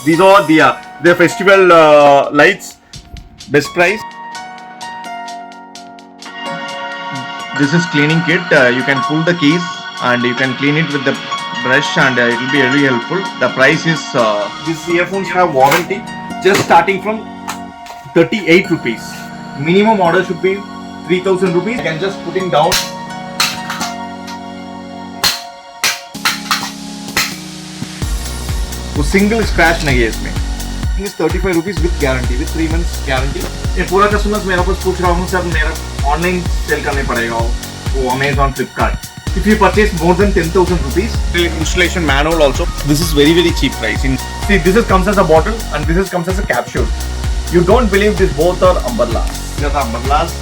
These are the festival lights. Best price. This is cleaning kit. You can pull the keys and you can clean it with the brush, and it will be very helpful. The price is these earphones have warranty, just starting from 38 rupees. Minimum order should be 3000 rupees. You can just putting down. वो single scratch नहीं है इसमें. इस 35 rupees with guarantee, with 3 months guarantee. ये पूरा customers मेरे पास पूछ रहा हूँ सर मेरा ऑनलाइन सेल करने पड़ेगा वो Amazon Flipkart. If you purchase more than 10,000 rupees, installation manual also. This is very cheap price. See, this is comes as a bottle and this is comes as a capsule. You don't believe this both are umbrellas. These are umbrellas.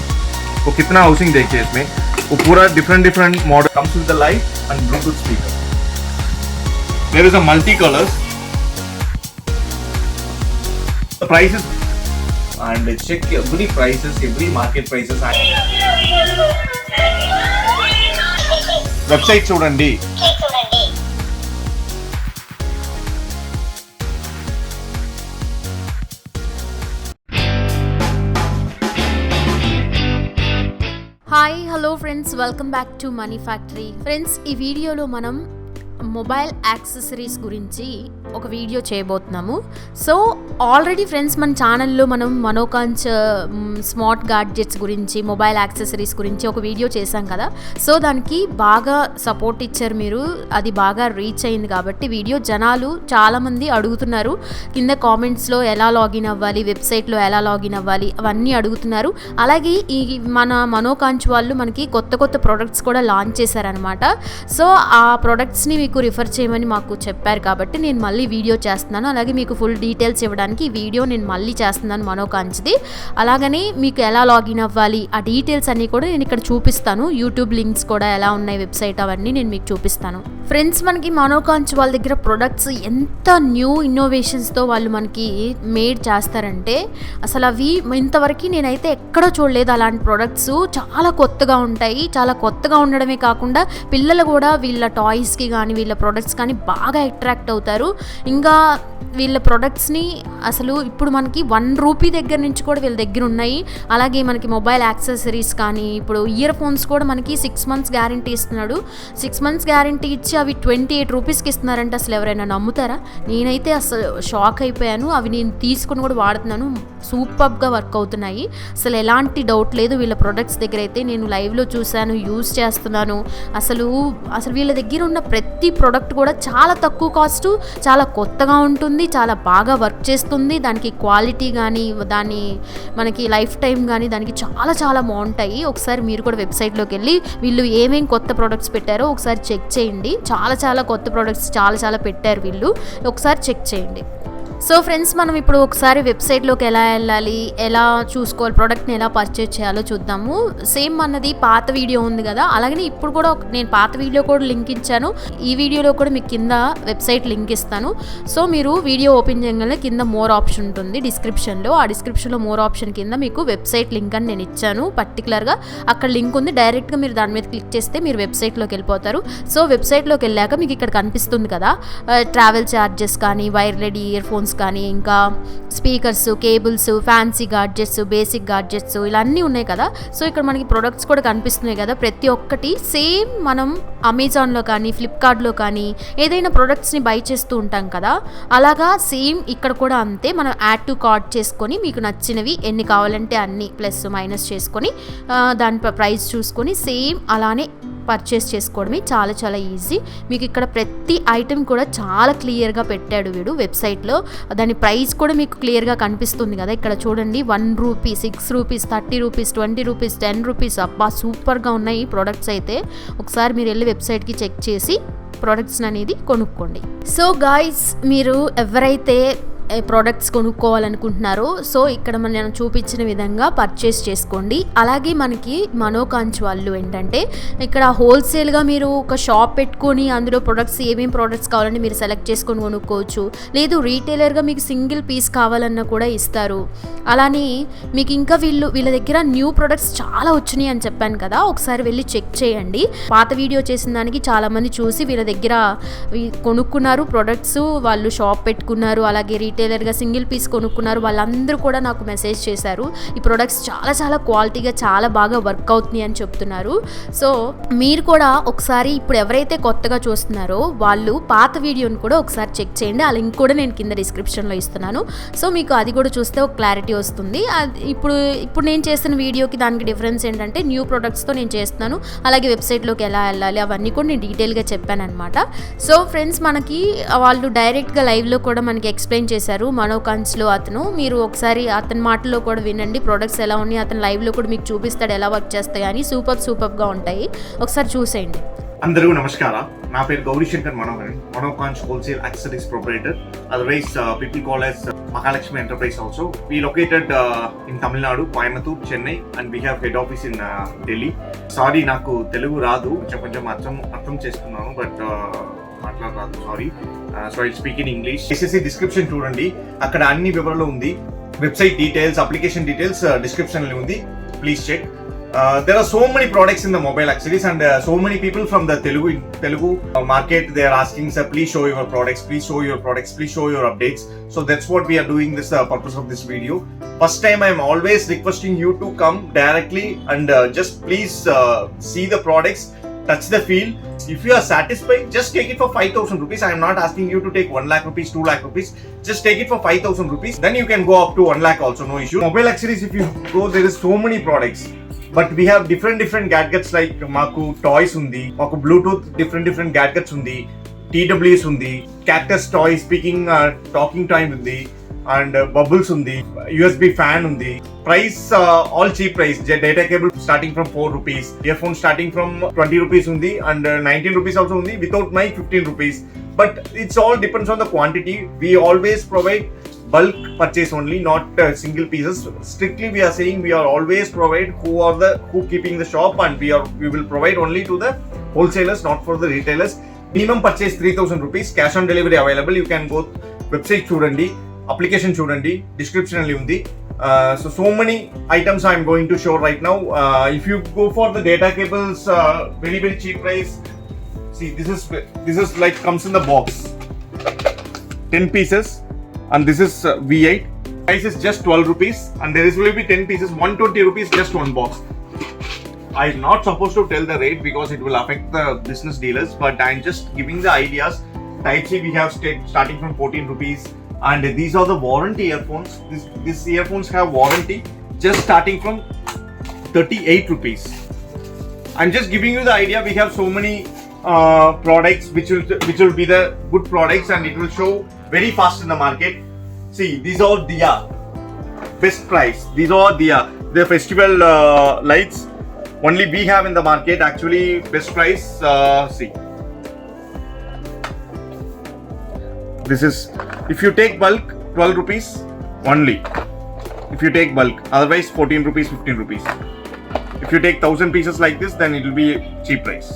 वो कितना housing देखिए इसमें. वो पूरा different model comes with the light and Bluetooth speaker. There is a multi colors. The prices and check every prices, every market prices. Website చూడండి. Hi hello friends, welcome back to money factory. Friends, ఈ వీడియోలో మనం mobile accessories గురించి ఒక video చేయబోతున్నాము. So already friends మన ఛానల్లో మనం మనోకాంచ్ స్మార్ట్ గాడ్జెట్స్ గురించి, మొబైల్ యాక్సెసరీస్ గురించి ఒక వీడియో చేశాం కదా. సో దానికి బాగా సపోర్ట్ ఇచ్చారు మీరు, అది బాగా రీచ్ అయింది కాబట్టి వీడియో జనాలు చాలామంది అడుగుతున్నారు. కింద కామెంట్స్లో ఎలా లాగిన్ అవ్వాలి, వెబ్సైట్లో ఎలా లాగిన్ అవ్వాలి అవన్నీ అడుగుతున్నారు. అలాగే ఈ మన మనోకాంచ్ వాళ్ళు మనకి కొత్త ప్రోడక్ట్స్ కూడా లాంచ్ చేశారనమాట. సో ఆ ప్రోడక్ట్స్ని మీకు రిఫర్ చేయమని మాకు చెప్పారు కాబట్టి నేను మళ్ళీ వీడియో చేస్తున్నాను. అలాగే మీకు ఫుల్ డీటెయిల్స్ ఇవ్వడానికి ఈ వీడియో నేను మళ్ళీ చేస్తున్నాను మనోకాంచ్ది. అలాగని మీకు ఎలా లాగిన్ అవ్వాలి ఆ డీటెయిల్స్ అన్నీ కూడా నేను ఇక్కడ చూపిస్తాను. యూట్యూబ్ లింక్స్ కూడా ఎలా ఉన్నాయి, వెబ్సైట్ అవన్నీ నేను మీకు చూపిస్తాను. ఫ్రెండ్స్, మనకి మనోకాంచ్ వాళ్ళ దగ్గర ప్రొడక్ట్స్ ఎంత న్యూ ఇన్నోవేషన్స్తో వాళ్ళు మనకి మేడ్ చేస్తారంటే అసలు అవి ఇంతవరకు నేనైతే ఎక్కడో చూడలేదు. అలాంటి ప్రొడక్ట్స్ చాలా కొత్తగా ఉంటాయి. చాలా కొత్తగా ఉండడమే కాకుండా పిల్లలు కూడా వీళ్ళ టాయ్స్కి కానీ వీళ్ళ ప్రొడక్ట్స్ కానీ బాగా అట్రాక్ట్ అవుతారు. ఇంకా వీళ్ళ ప్రొడక్ట్స్ని అసలు ఇప్పుడు మనకి 1 రూపీ దగ్గర నుంచి కూడా వీళ్ళ దగ్గర ఉన్నాయి. అలాగే మనకి మొబైల్ యాక్సెసరీస్ కానీ, ఇప్పుడు ఇయర్ ఫోన్స్ కూడా మనకి 6 months గ్యారంటీ ఇస్తున్నాడు. 6 months గ్యారంటీ ఇచ్చి అవి 28 రూపీస్కి ఇస్తున్నారంటే అసలు ఎవరైనా నమ్ముతారా? నేనైతే అసలు షాక్ అయిపోయాను. అవి నేను తీసుకుని కూడా వాడుతున్నాను. సూపర్గా వర్క్ అవుతున్నాయి. అసలు ఎలాంటి డౌట్ లేదు వీళ్ళ ప్రొడక్ట్స్ దగ్గర అయితే. నేను లైవ్లో చూశాను, యూజ్ చేస్తున్నాను. అసలు వీళ్ళ దగ్గర ఉన్న ప్రతి ప్రోడక్ట్ కూడా చాలా తక్కువ కాస్ట్, చాలా కొత్తగా ఉంటుంది, చాలా బాగా వర్క్ చేస్తుంది. దానికి క్వాలిటీ కానీ, దాని మనకి లైఫ్ టైం కానీ దానికి చాలా బాగుంటాయి. ఒకసారి మీరు కూడా వెబ్సైట్లోకి వెళ్ళి వీళ్ళు ఏమేం కొత్త ప్రోడక్ట్స్ పెట్టారో ఒకసారి చెక్ చేయండి. చాలా కొత్త ప్రోడక్ట్స్ చాలా పెట్టారు వీళ్ళు, ఒకసారి చెక్ చేయండి. సో ఫ్రెండ్స్, మనం ఇప్పుడు ఒకసారి వెబ్సైట్లోకి ఎలా వెళ్ళాలి, ఎలా చూసుకోవాలి, ప్రోడక్ట్ని ఎలా పర్చేజ్ చేయాలో చూద్దాము. సేమ్ అన్నది పాత వీడియో ఉంది కదా, అలాగనే ఇప్పుడు కూడా నేను పాత వీడియో కూడా లింక్ ఇచ్చాను. ఈ వీడియోలో కూడా మీకు కింద వెబ్సైట్ లింక్ ఇస్తాను. సో మీరు వీడియో ఓపెన్ చేయగానే కింద మోర్ ఆప్షన్ ఉంటుంది డిస్క్రిప్షన్లో. ఆ డిస్క్రిప్షన్లో మోర్ ఆప్షన్ కింద మీకు వెబ్సైట్ లింక్ అని నేను ఇచ్చాను పర్టికులర్గా. అక్కడ లింక్ ఉంది, డైరెక్ట్గా మీరు దాని మీద క్లిక్ చేస్తే మీరు వెబ్సైట్లోకి వెళ్ళిపోతారు. సో వెబ్సైట్లోకి వెళ్ళాక మీకు ఇక్కడ కనిపిస్తుంది కదా ట్రావెల్ ఛార్జెస్ కానీ, వైర్లెడ్ ఇయర్ ఫోన్స్ కానీ, ఇంకా speakers, cables, fancy gadgets, basic gadgets ఇలా అన్నీ ఉన్నాయి కదా. సో ఇక్కడ మనకి ప్రొడక్ట్స్ కూడా కనిపిస్తున్నాయి కదా. ప్రతి ఒక్కటి సేమ్ మనం అమెజాన్లో కానీ, ఫ్లిప్కార్ట్లో కానీ ఏదైనా ప్రొడక్ట్స్ని బై చేస్తూ ఉంటాం కదా, అలాగా సేమ్ ఇక్కడ కూడా అంతే. మనం యాడ్ టు కార్ట్ చేసుకొని మీకు నచ్చినవి ఎన్ని కావాలంటే అన్ని ప్లస్ మైనస్ చేసుకొని దాని ప్రైస్ చూసుకొని సేమ్ అలానే పర్చేస్ చేసుకోవడమే. చాలా ఈజీ. మీకు ఇక్కడ ప్రతి ఐటెం కూడా చాలా క్లియర్గా పెట్టాడు వీడు వెబ్సైట్లో. దాని ప్రైస్ కూడా మీకు క్లియర్గా కనిపిస్తుంది కదా. ఇక్కడ చూడండి, 1 rupee, 6 rupees, 30 rupees, 20 rupees, 10 rupees. అబ్బా సూపర్గా ఉన్నాయి ఈ ప్రోడక్ట్స్ అయితే. ఒకసారి మీరు వెళ్ళి వెబ్సైట్కి చెక్ చేసి ప్రోడక్ట్స్ అనేది కొనుక్కోండి. సో గాయ్స్, మీరు ఎవరైతే ప్రోడక్ట్స్ కొనుక్కోవాలనుకుంటున్నారో సో ఇక్కడ మనం చూపించిన విధంగా పర్చేస్ చేసుకోండి. అలాగే మనకి మనోకాంచ్ వాళ్ళు ఏంటంటే ఇక్కడ హోల్సేల్గా మీరు ఒక షాప్ పెట్టుకొని అందులో ప్రొడక్ట్స్ ఏమేమి ప్రోడక్ట్స్ కావాలని మీరు సెలెక్ట్ చేసుకొని కొనుక్కోవచ్చు. లేదు రీటైలర్గా మీకు సింగిల్ పీస్ కావాలన్నా కూడా ఇస్తారు. అలానే మీకు ఇంకా వీళ్ళ దగ్గర న్యూ ప్రొడక్ట్స్ చాలా వచ్చినాయి అని చెప్పాను కదా, ఒకసారి వెళ్ళి చెక్ చేయండి. పాత వీడియో చేసిన దానికి చాలామంది చూసి వీళ్ళ దగ్గర కొనుక్కున్నారు ప్రొడక్ట్స్, వాళ్ళు షాప్ పెట్టుకున్నారు, అలాగే రీటైలర్గా సింగిల్ పీస్ కొనుక్కున్నారు. వాళ్ళందరూ కూడా నాకు మెసేజ్ చేశారు ఈ ప్రొడక్ట్స్ చాలా చాలా క్వాలిటీగా చాలా బాగా వర్క్ అవుతున్నాయి అని చెప్తున్నారు. సో మీరు కూడా ఒకసారి ఇప్పుడు ఎవరైతే కొత్తగా చూస్తున్నారో వాళ్ళు పాత వీడియోని కూడా ఒకసారి చెక్ చేయండి. ఆ లింక్ కూడా నేను కింద డిస్క్రిప్షన్లో ఇస్తున్నాను. సో మీకు అది కూడా చూస్తే ఒక క్లారిటీ వస్తుంది. ఇప్పుడు నేను చేస్తున్న వీడియోకి దానికి డిఫరెన్స్ ఏంటంటే న్యూ ప్రొడక్ట్స్తో నేను చేస్తున్నాను, అలాగే వెబ్సైట్లోకి ఎలా వెళ్ళాలి అవన్నీ కూడా నేను డీటెయిల్గా చెప్పాను అనమాట. సో ఫ్రెండ్స్ మనకి వాళ్ళు డైరెక్ట్గా లైవ్లో కూడా మనకి ఎక్స్ప్లెయిన్ చేశారు మనోకాంచ్లో అతను. మీరు ఒకసారి అతని మాటల్లో కూడా వినండి ప్రొడక్ట్స్ ఎలా ఉన్నాయి, అతను లైవ్లో కూడా మీకు చూపిస్తాడు ఎలా వర్క్ చేస్తాయి అని. సూపర్గా ఉంటాయి, ఒకసారి చూసేయండి. అందరికీ నమస్కార. నా పేరు గౌరీశంకర్ మనోకాంచ్ wholesale accessories proprietor. Otherwise people call as Mahalakshmi Enterprise also. We located in Tamil Nadu, Coimbatore, Chennai, and we have head office in Delhi. Sorry, నాకు తెలుగు రాదు, కొంచెం అర్థం చేసుకున్నాను, బట్ మాట్లాడరాదు, sorry. So I speak in English. SSC description చూడండి, అక్కడ అన్ని వివరాలు ఉంది. వెబ్సైట్ డీటెయిల్స్, అప్లికేషన్ డీటెయిల్స్ డిస్క్రిప్షన్లో ఉంది, please check. There are so many products in the mobile accessories, and so many people from the Telugu market, they are asking, sir, please show your products, please show your updates. So that's what we are doing, this purpose of this video. First time I am always requesting you to come directly and just please see the products, touch the feel. If you are satisfied, just take it for 5,000 rupees. I am not asking you to take 1 lakh rupees, 2 lakh rupees. Just take it for 5,000 rupees. Then you can go up to 1 lakh also, no issue. Mobile accessories, if you go, there is so many products. But we have different gadgets, like మాకు toys ఉంది, మాకు Bluetooth different gadgets ఉంది, TWS ఉంది, cactus toy speaking talking time ఉంది, and bubbles ఉంది, USB fan ఉంది. Price all cheap price. Data cable starting from 4 rupees, year starting from 20 rupees ఉంది, and 19 rupees also ఉంది, without my 15 rupees. But it's all depends on the quantity. We always provide bulk purchase only, not single pieces. Strictly we are saying we are always provide who keeping the shop, and we will provide only to the wholesalers, not for the retailers. Minimum purchase 3,000 rupees. Cash on delivery available. You can go website chudandi, application chudandi, description alli undi. So many items I am going to show right now. If you go for the data cables, very cheap price. See, this is like comes in the box, 10 pieces, and this is V8. Price is just 12 rupees, and there will be 10 pieces, 120 rupees, just one box. I'm not supposed to tell the rate because it will affect the business dealers, but I'm just giving the ideas. Type C we have starting from 14 rupees, and these are the warranty earphones. These earphones have warranty just starting from 38 rupees. I'm just giving you the idea. We have so many products which will be the good products, and it will show very fast in the market. See, these are Dia, best price. These are Dia, the festival lights. Only we have in the market. Actually, best price. See, this is, if you take bulk, 12 rupees only. If you take bulk, otherwise 14 rupees, 15 rupees. If you take 1,000 pieces like this, then it will be cheap price.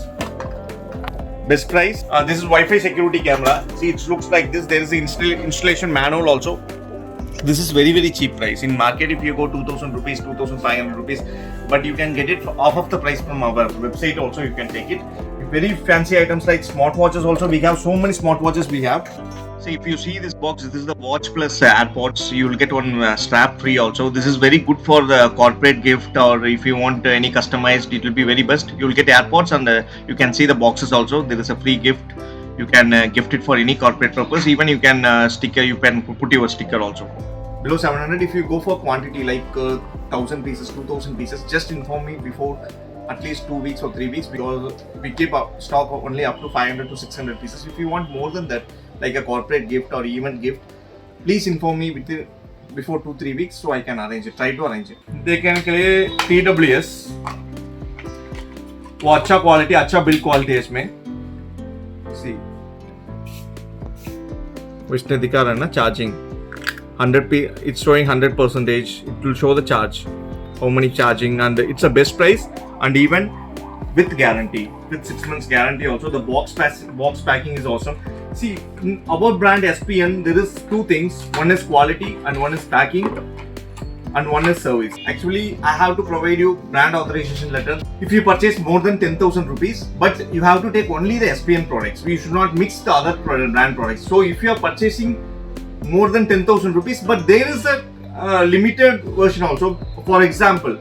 Best price. This is Wi-Fi security camera. See, it looks like this. There is an installation manual also. This is very cheap price. In market, if you go 2,000 rupees, 2,500 rupees, but you can get it for half of the price from our website also. You can take it. Very fancy items like smartwatches also. We have so many smartwatches we have. So if you see this box, this is the watch plus AirPods. You will get one strap free also. This is very good for the corporate gift, or if you want any customized, it will be very best. You will get AirPods, and you can see the boxes also. There is a free gift. You can gift it for any corporate purpose. Even you can sticker. You can put your sticker also. Below 700, if you go for quantity like 1,000 pieces, 2,000 pieces, just inform me before at least 2 weeks or 3 weeks, because we keep stock only up to 500 to 600 pieces. If you want more than that, like a corporate gift or event gift, please inform me before 2-3 weeks so I can arrange it. Try to arrange it. They can play TWS. वो अच्छा quality, अच्छा build quality है इसमें. सी, वो इसने दिखा रहा है ना charging. it's showing 100%. It will show the charge, how many charging, and it's a best price, and even with guarantee, with 6 months guarantee also. The box packing is awesome. See, in our brand SPN, there is two things: one is quality and one is packing, and one is service. Actually, I have to provide you brand authorization letter if you purchase more than 10,000 rupees, but you have to take only the SPN products. We should not mix the other brand products. So if you are purchasing more than 10,000 rupees, but there is a limited version also. For example,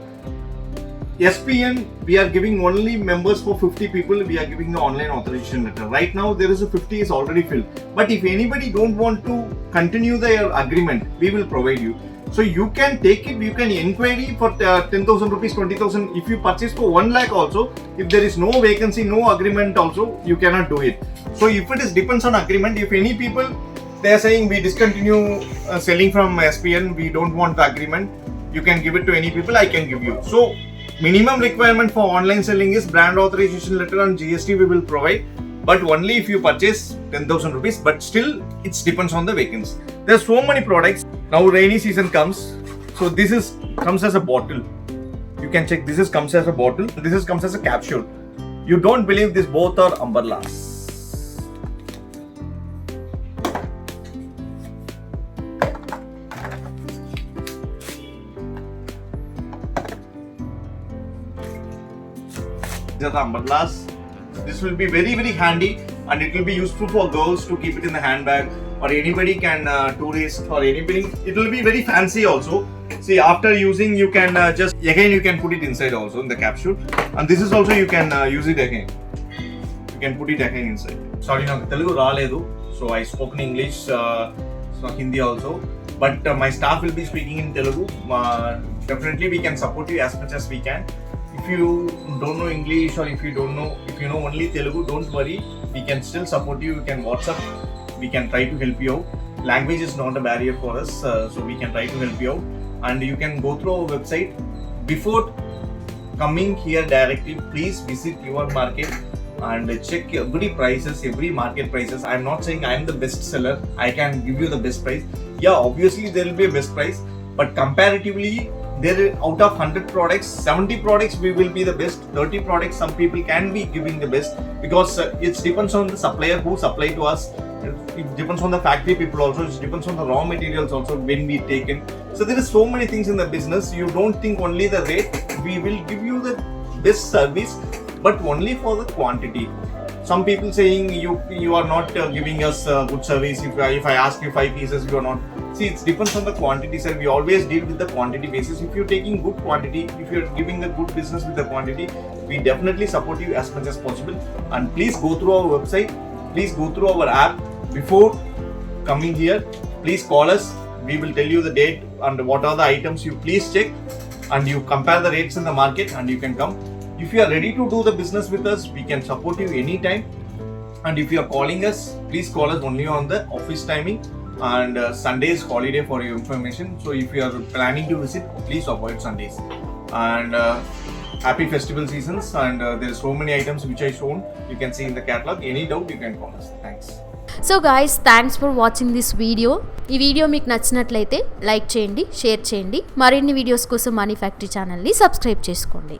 SPN, we are giving only members for 50 people. We are giving the online authorization letter. Right now, there is a 50 is already filled. But if anybody don't want to continue their agreement, we will provide you. So you can take it, you can inquiry for 10,000 rupees, 20,000. If you purchase for 1 lakh also, if there is no vacancy, no agreement also, you cannot do it. So if it is depends on agreement, if any people, they are saying we discontinue selling from SPN, we don't want the agreement, you can give it to any people, I can give you. So minimum requirement for online selling is brand authorization letter and GST we will provide, but only if you purchase 10,000 rupees, but still it depends on the vacancy. There are so many products. Now rainy season comes, so this comes as a bottle. You can check, this comes as a bottle, this comes as a capsule. You don't believe this, both are umbrellas. These are the umbrellas. This will be very, very handy, and it will be useful for girls to keep it in the handbag, or anybody can tourist or anybody. It will be very fancy also. See, after using, you can you can put it inside also in the capsule, and this is also you can use it again. You can put it again inside. Sorry, no Telugu raaledu, so I spoke in English, so Hindi also. But my staff will be speaking in Telugu. Definitely, we can support you as much as we can. If you don't know English, or if you know only Telugu, don't worry. We can still support you. You can WhatsApp. We can try to help you out. Language is not a barrier for us, so we can try to help you out. And you can go through our website. Before coming here directly, please visit your market and check every prices, every market prices. I'm not saying I'm the best seller. I can give you the best price. Yeah, obviously there will be a best price, but comparatively, there out of 100 products, 70 products we will be the best. 30 products some people can be giving the best, because it depends on the supplier who supply to us. It depends on the factory people also. It depends on the raw materials also when we take in. So there is so many things in the business. You don't think only the rate. We will give you the best service, but only for the quantity. Some people saying you are not giving us good service. If I ask you 5 pieces, you are not. See, it depends on the quantity, sir. We always deal with the quantity basis. If you're taking good quantity, if you're giving a good business with the quantity, we definitely support you as much as possible. And please go through our website. Please go through our app. Before coming here, please call us. We will tell you the date and what are the items. You please check, and you compare the rates in the market, and you can come. If you are ready to do the business with us, we can support you anytime. And if you are calling us, please call us only on the office timing, and Sunday is holiday for your information. So if you are planning to visit, please avoid Sundays. And happy festival seasons, and there are so many items which I shown. You can see in the catalog. Any doubt, you can call us. Thanks. So guys, thanks for watching this video. ఈ video మీకు నచ్చినట్లయితే like చేయండి, share చేయండి. మరిన్ని videos కోసం money factory ఛానల్ని subscribe చేసుకోండి.